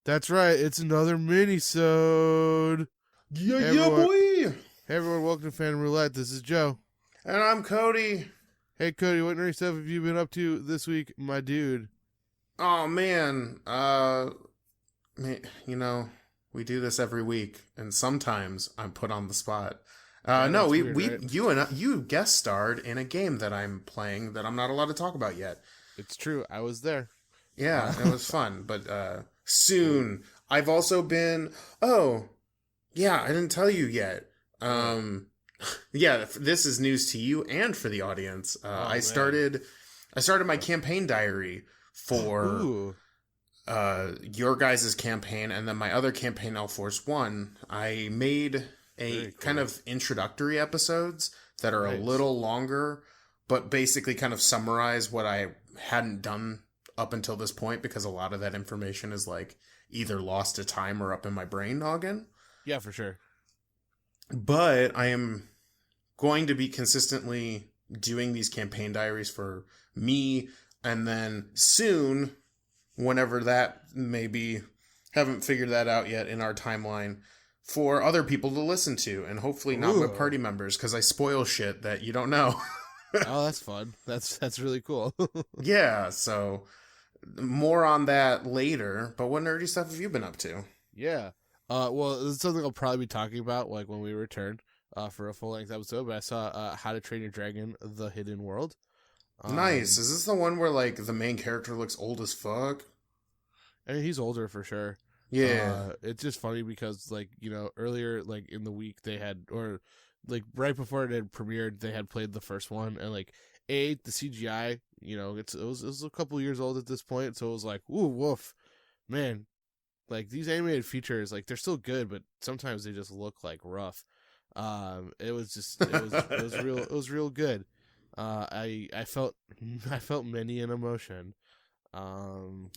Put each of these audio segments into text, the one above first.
That's right. It's another Minisode. Yeah, Hey, yeah, everyone. boy. Hey everyone, welcome to Phantom Roulette. This is Joe. And I'm Cody. Hey Cody, what nerdy stuff have you been up to this week, my dude? Oh man, we do this every week, and sometimes I'm put on the spot. Yeah, No, that's we weird, we right? you guest starred in a game that I'm playing that I'm not allowed to talk about yet. It's true. I was there. Yeah, it was fun, but soon. I've also been. Oh, yeah, I didn't tell you yet. Yeah, this is news to you and for the audience. I man. started my campaign diary for Ooh. your guys' campaign, and then my other campaign, L Force One. I made a Very cool. kind of introductory episodes that are Nice. a little longer, but basically kind of summarize what I hadn't done up until this point, because a lot of that information is like either lost to time or up in my brain noggin. Yeah, for sure. But I am going to be consistently doing these campaign diaries for me, and then soon, whenever that may be, haven't figured that out yet in our timeline, for other people to listen to, and hopefully not my Ooh. party members, because I spoil shit that you don't know. Oh, that's fun. That's really cool. Yeah, so more on that later. But what nerdy stuff have you been up to? Yeah. Well, this is something I'll probably be talking about like when we return for a full length episode. But I saw How to Train Your Dragon: The Hidden World. Nice. Is this the one where like the main character looks old as fuck? I mean, he's older for sure. Yeah. It's just funny because like earlier like in the week they had, or like right before it had premiered, they had played the first one, and like the CGI, it was a couple years old at this point, so it was like, ooh, woof, man. Like these animated features, like they're still good, but sometimes they just look like rough. It was real good. I felt I felt many an emotion.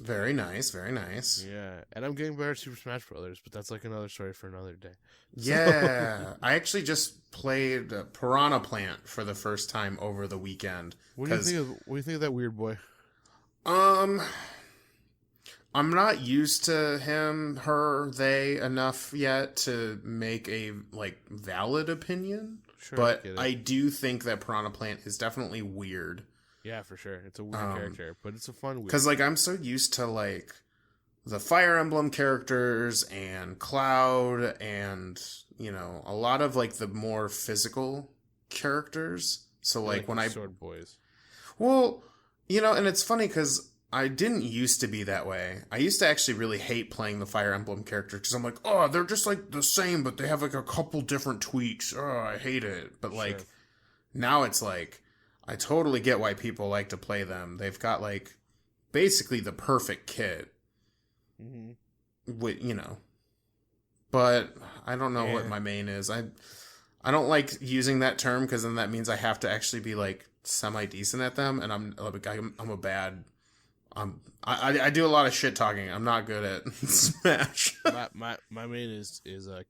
Very nice, very nice. Yeah, and I'm getting better at Super Smash Brothers, but that's like another story for another day. Yeah, I actually just played Piranha Plant for the first time over the weekend. What do you think of that weird boy? I'm not used to him, her, they enough yet to make a like valid opinion. Sure, But get it. I do think that Piranha Plant is definitely weird. Yeah, for sure. It's a weird character, but it's a fun weird. Because like I'm so used to like the Fire Emblem characters and Cloud and a lot of like the more physical characters. So like when Sword Boys. Well, and it's funny because I didn't used to be that way. I used to actually really hate playing the Fire Emblem characters because I'm like, oh, they're just like the same, but they have like a couple different tweaks. Oh, I hate it. But like now it's like I totally get why people like to play them. They've got like basically the perfect kit. Mm-hmm. With but I don't know what my main is. I don't like using that term because then that means I have to actually be like semi decent at them, and I'm a bad. I do a lot of shit talking. I'm not good at Smash. my main is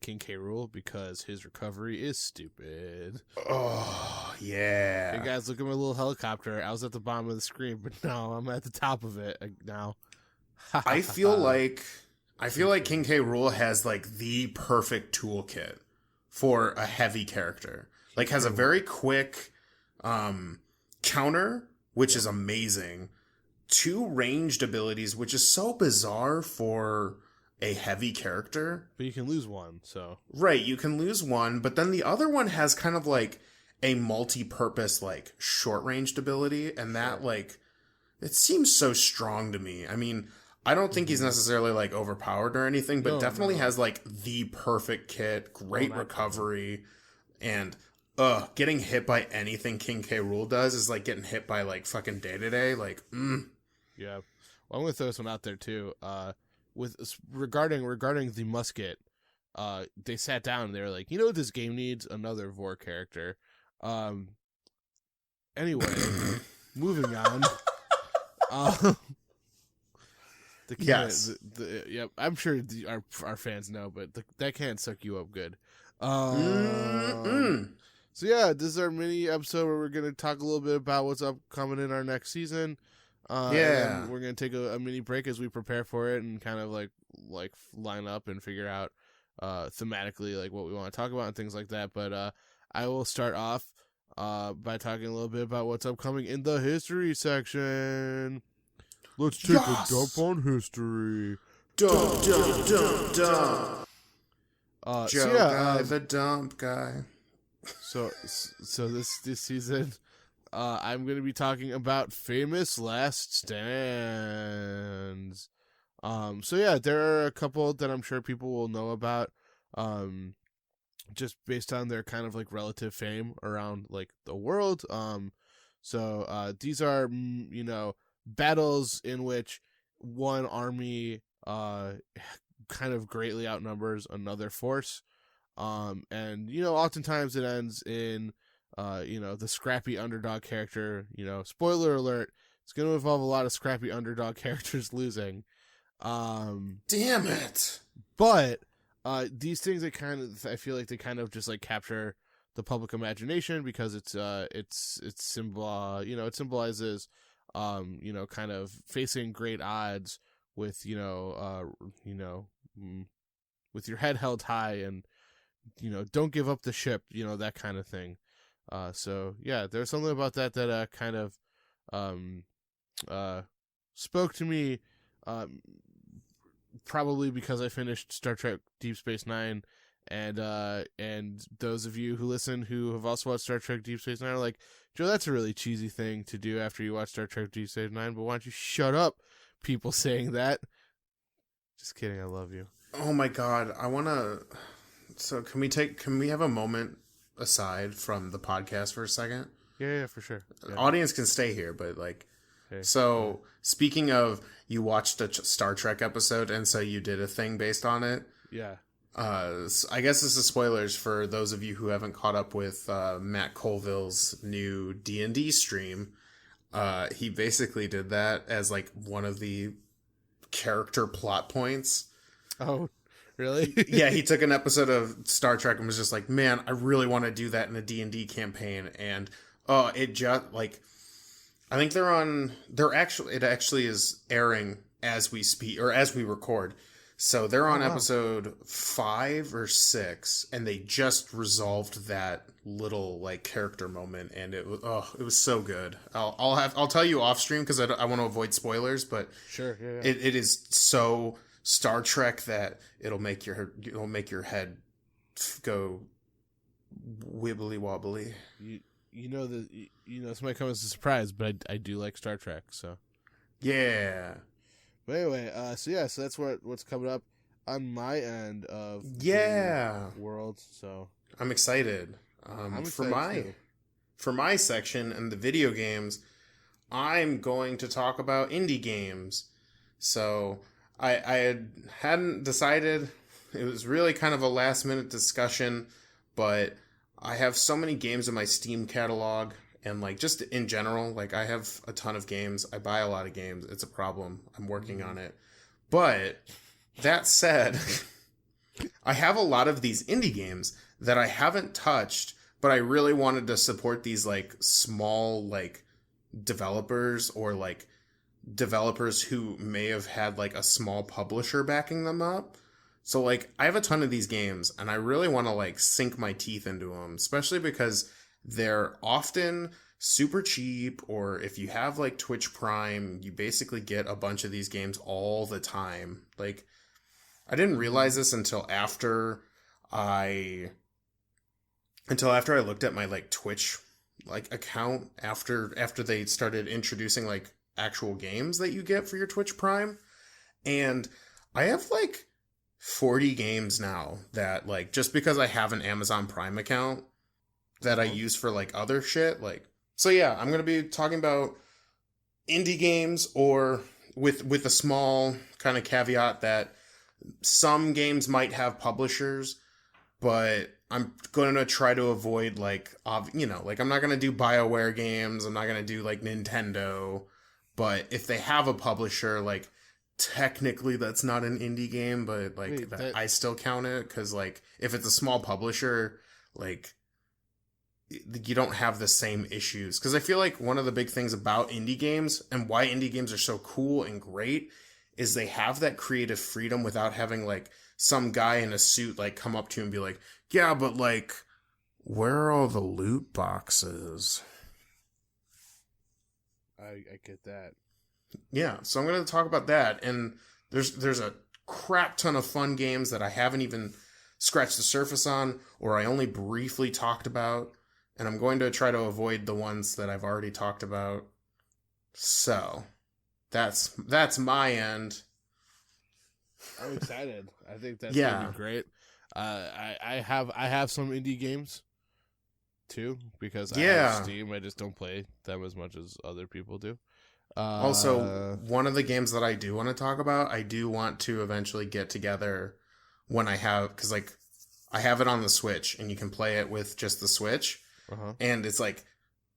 King K. Rool because his recovery is stupid. Oh yeah. Hey guys, look at my little helicopter. I was at the bottom of the screen, but now I'm at the top of it now. I feel like King K. Rool has like the perfect toolkit for a heavy character. Like has a very quick counter, which is amazing. 2 ranged abilities, which is so bizarre for a heavy character. But you can lose one, so. Right, you can lose one, but then the other one has kind of like a multi-purpose like short-ranged ability, and that like it seems so strong to me. I mean, I don't think he's necessarily like overpowered or anything, but definitely has like the perfect kit, great recovery, and getting hit by anything King K. Rool does is like getting hit by like fucking Day-to-Day, like Yeah. Well, I'm gonna throw this one out there too. With regarding the musket, they sat down and they were like, you know what this game needs? Another Vor character. Anyway, moving on. Yes. Yep. I'm sure our fans know, but that can't suck you up good. So yeah, this is our mini episode where we're gonna talk a little bit about what's upcoming in our next season. And Yeah. then we're gonna take a mini break as we prepare for it and kind of like line up and figure out thematically like what we want to talk about and things like that. But I will start off by talking a little bit about what's upcoming in the history section. Let's take a dump on history. Dump. Joe Guy, the dump guy. So this season, I'm going to be talking about famous last stands. So yeah, there are a couple that I'm sure people will know about, just based on their kind of like relative fame around like the world. So these are, battles in which one army, kind of greatly outnumbers another force. And oftentimes it ends in the scrappy underdog character, spoiler alert, it's going to involve a lot of scrappy underdog characters losing. Damn it. But these things, I feel like they kind of just like capture the public imagination because it symbolizes kind of facing great odds with with your head held high and don't give up the ship, that kind of thing. So yeah, there's something about that kind of spoke to me, probably because I finished Star Trek Deep Space Nine, and those of you who listen who have also watched Star Trek Deep Space Nine are like, Joe, that's a really cheesy thing to do after you watch Star Trek Deep Space Nine, but why don't you shut up, people saying that. Just kidding, I love you. Oh my god, so can we have a moment aside from the podcast for a second? Yeah, for sure. Yeah. Audience can stay here, but like, okay. So speaking of, you watched a Star Trek episode, and so you did a thing based on it. Yeah. I guess this is spoilers for those of you who haven't caught up with Matt Colville's new D&D stream. He basically did that as like one of the character plot points. Oh, really? Yeah, he took an episode of Star Trek and was just like, man, I really want to do that in a D&D campaign. And it just like, I think it actually is airing as we speak or as we record. So they're on episode 5 or 6, and they just resolved that little like character moment, and it was so good. I'll tell you off stream because I want to avoid spoilers, but sure, yeah. It is so Star Trek that it'll make your head go wibbly wobbly. This might come as a surprise, but I do like Star Trek, so yeah. But anyway, so that's what's coming up on my end of the world. So I'm excited. I'm excited for my section and the video games, I'm going to talk about indie games. So I hadn't decided. It was really kind of a last minute discussion, but I have so many games in my Steam catalog. And, like, just in general, like, I have a ton of games. I buy a lot of games. It's a problem. I'm working on it. But, that said, I have a lot of these indie games that I haven't touched, but I really wanted to support these, like, small, like, developers or, like, developers who may have had, like, a small publisher backing them up. So, like, I have a ton of these games, and I really want to, like, sink my teeth into them, especially because they're often super cheap, or if you have like Twitch Prime, you basically get a bunch of these games all the time. Like, I didn't realize this until after I looked at my like Twitch like account after they started introducing like actual games that you get for your Twitch Prime. And I have like 40 games now that like, just because I have an Amazon Prime account that I use for like other shit, like, so yeah, I'm gonna be talking about indie games, or with a small kind of caveat that some games might have publishers, but I'm gonna try to avoid like like I'm not gonna do BioWare games, I'm not gonna do like Nintendo, but if they have a publisher, like technically that's not an indie game, but like I still count it because like if it's a small publisher, like you don't have the same issues. Because I feel like one of the big things about indie games and why indie games are so cool and great is they have that creative freedom without having like some guy in a suit like come up to you and be like, yeah, but like, where are all the loot boxes? I get that. Yeah, so I'm going to talk about that. And there's a crap ton of fun games that I haven't even scratched the surface on, or I only briefly talked about. And I'm going to try to avoid the ones that I've already talked about. So that's my end. I'm excited. I think that's Yeah. gonna be great. I have some indie games too because I have Steam. I just don't play them as much as other people do. Also, one of the games that I do want to talk about, I do want to eventually get together when I have, because like I have it on the Switch and you can play it with just the Switch. And it's like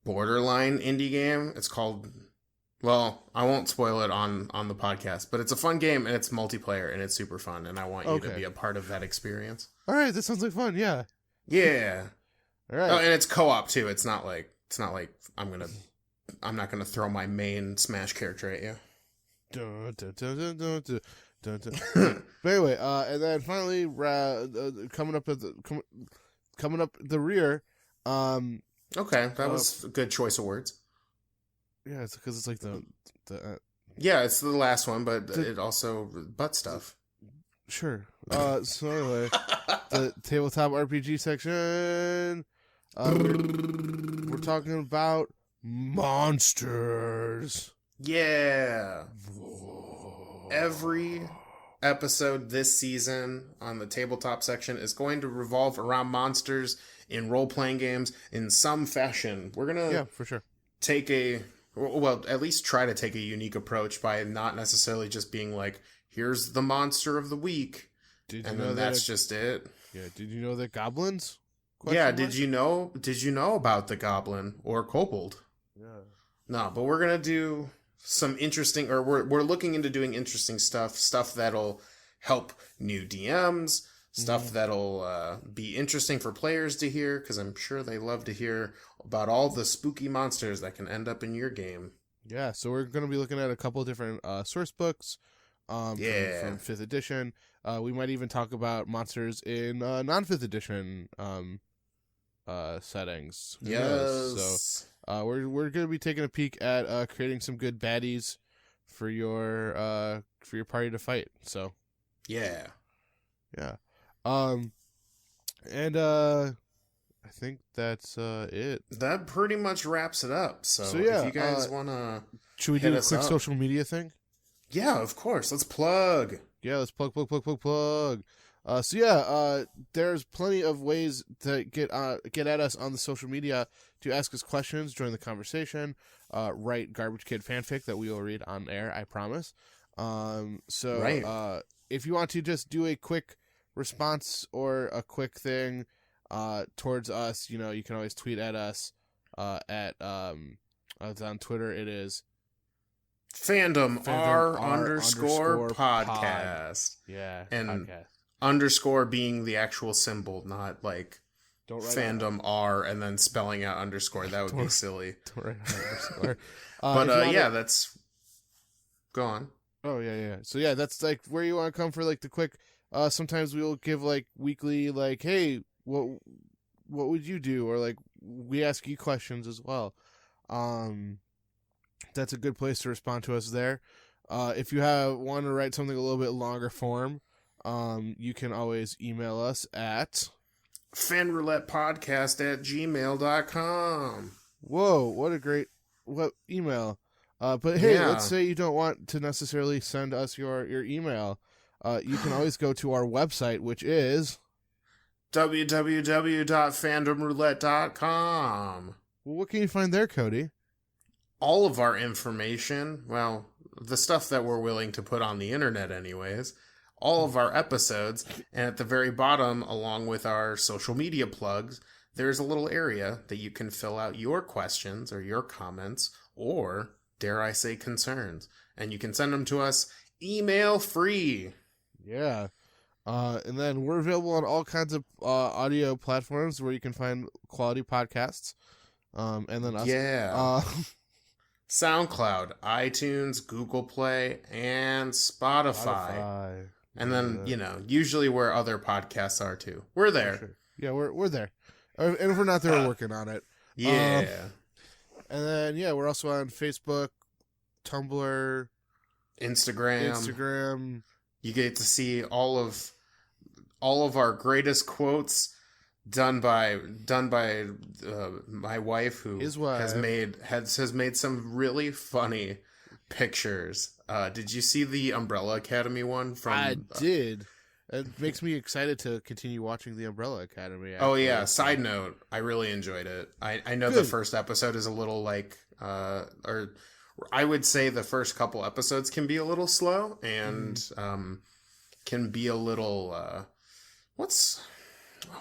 borderline indie game. It's called, well, I won't spoil it on the podcast, but it's a fun game and it's multiplayer and it's super fun. And I want you to be a part of that experience. All right. That sounds like fun. Yeah. Yeah. All right. Oh, and it's co-op too. It's not like I'm not gonna throw my main Smash character at you. But anyway, and then finally, coming up the rear. Okay, that was a good choice of words. Yeah, it's because it's like the yeah, it's the last one, but it also butt stuff. Sure. So anyway, the tabletop RPG section. We're talking about monsters. Yeah. Every episode this season on the tabletop section is going to revolve around monsters in role-playing games in some fashion. We're going to for sure. At least try to take a unique approach by not necessarily just being like, here's the monster of the week. That's just it. Yeah, did you know that goblins? Did you know about the goblin or kobold? Yeah. No, but we're going to do some interesting, or we're looking into doing interesting stuff that'll help new DMs, stuff that'll be interesting for players to hear, because I'm sure they love to hear about all the spooky monsters that can end up in your game. Yeah, so we're going to be looking at a couple of different source books from 5th edition. We might even talk about monsters in non-5th edition settings. Yes. So we're going to be taking a peek at creating some good baddies for your party to fight. So yeah. And I think that's it. That pretty much wraps it up. So yeah, if you guys want to, should we do a quick social media thing? Yeah, of course. Let's plug. Yeah, let's plug. There's plenty of ways to get at us on the social media to ask us questions, join the conversation, write Garbage Kid fanfic that we will read on air, I promise. If you want to just do a quick response or a quick thing towards us, you can always tweet at us it's on Twitter. It is Fandom R_podcast. Pod. Yeah. And podcast. Underscore being the actual symbol, not like Don't write fandom R and then spelling out underscore. That would be silly. Don't write underscore. But that's... Go on. Oh, yeah. So, yeah, that's like where you want to come for like the quick... sometimes we'll give like weekly, like, hey, what would you do? Or like we ask you questions as well. That's a good place to respond to us there. If you want to write something a little bit longer form, you can always email us at fanroulettepodcast@gmail.com. Whoa, what email. But hey, let's say you don't want to necessarily send us your email. You can always go to our website, which is www.fandomroulette.com. Well, what can you find there, Cody? All of our information, well, the stuff that we're willing to put on the internet anyways, all of our episodes, and at the very bottom, along with our social media plugs, there's a little area that you can fill out your questions or your comments, or, dare I say, concerns. And you can send them to us email free. Yeah. And then we're available on all kinds of audio platforms where you can find quality podcasts. And then us. Yeah. SoundCloud, iTunes, Google Play, and Spotify. And then, usually where other podcasts are too. We're there. Sure. Yeah, we're there. And if we're not there, we're working on it. Yeah. And then, we're also on Facebook, Tumblr, Instagram. You get to see all of our greatest quotes done by my wife, who has made some really funny pictures. Did you see the Umbrella Academy one? I did. It makes me excited to continue watching the Umbrella Academy. Actually. Oh yeah. Side note, I really enjoyed it. I know the first episode is a little like, or I would say the first couple episodes can be a little slow and can be a little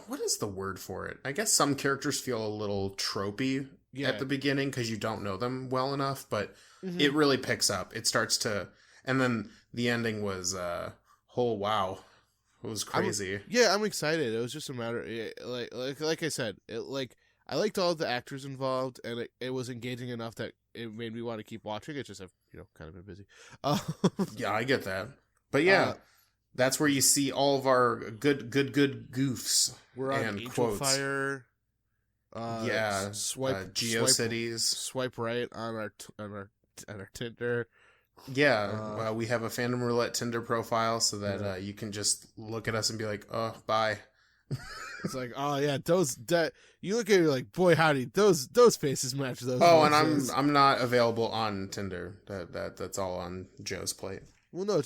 what is the word for it? I guess some characters feel a little tropey at the beginning because you don't know them well enough, but it really picks up. It starts to, and then the ending was, oh wow, it was crazy. I'm excited. It was just a matter, like I said, I liked all the actors involved, and it was engaging enough that it made me want to keep watching. It's just I've kind of been busy. Yeah, I get that, but yeah. That's where you see all of our good goofs. We're on and Angel quotes. Fire. GeoCities. Swipe right on our Tinder. Yeah, we have a Fandom Roulette Tinder profile so that you can just look at us and be like, "Oh, bye." It's like, oh yeah, you look at it like, boy howdy, those faces match those. Oh, and I'm not available on Tinder. That's all on Joe's plate. Well, no,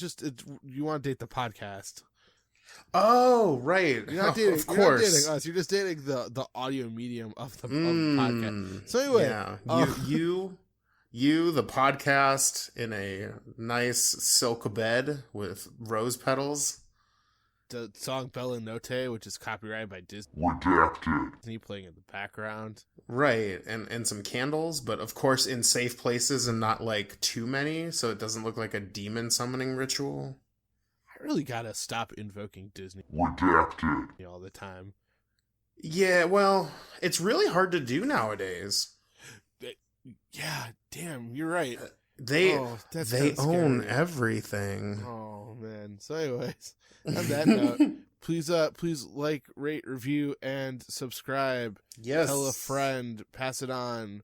you want to date the podcast. Oh, right. You're not dating, of course. You're not dating us. You're just dating the audio medium of the podcast. So anyway, you, the podcast in a nice silk bed with rose petals. The song Bella Notte, which is copyrighted by Disney. Redacted. Disney playing in the background. Right, and some candles, but of course in safe places and not like too many, so it doesn't look like a demon summoning ritual. I really gotta stop invoking Disney Redacted all the time. Yeah, well, it's really hard to do nowadays. Yeah, damn, you're right. They own everything. Oh man. So anyways, on that note, please like, rate, review, and subscribe. Yes. Tell a friend, pass it on,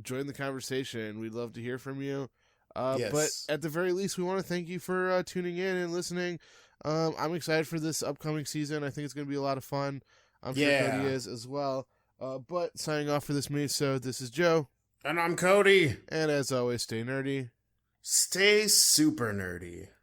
join the conversation. We'd love to hear from you. Yes. But at the very least, we want to thank you for tuning in and listening. I'm excited for this upcoming season. I think it's going to be a lot of fun. I'm sure Cody is as well. But signing off for this Minisode, this is Joe. And I'm Cody. And as always, stay nerdy. Stay super nerdy.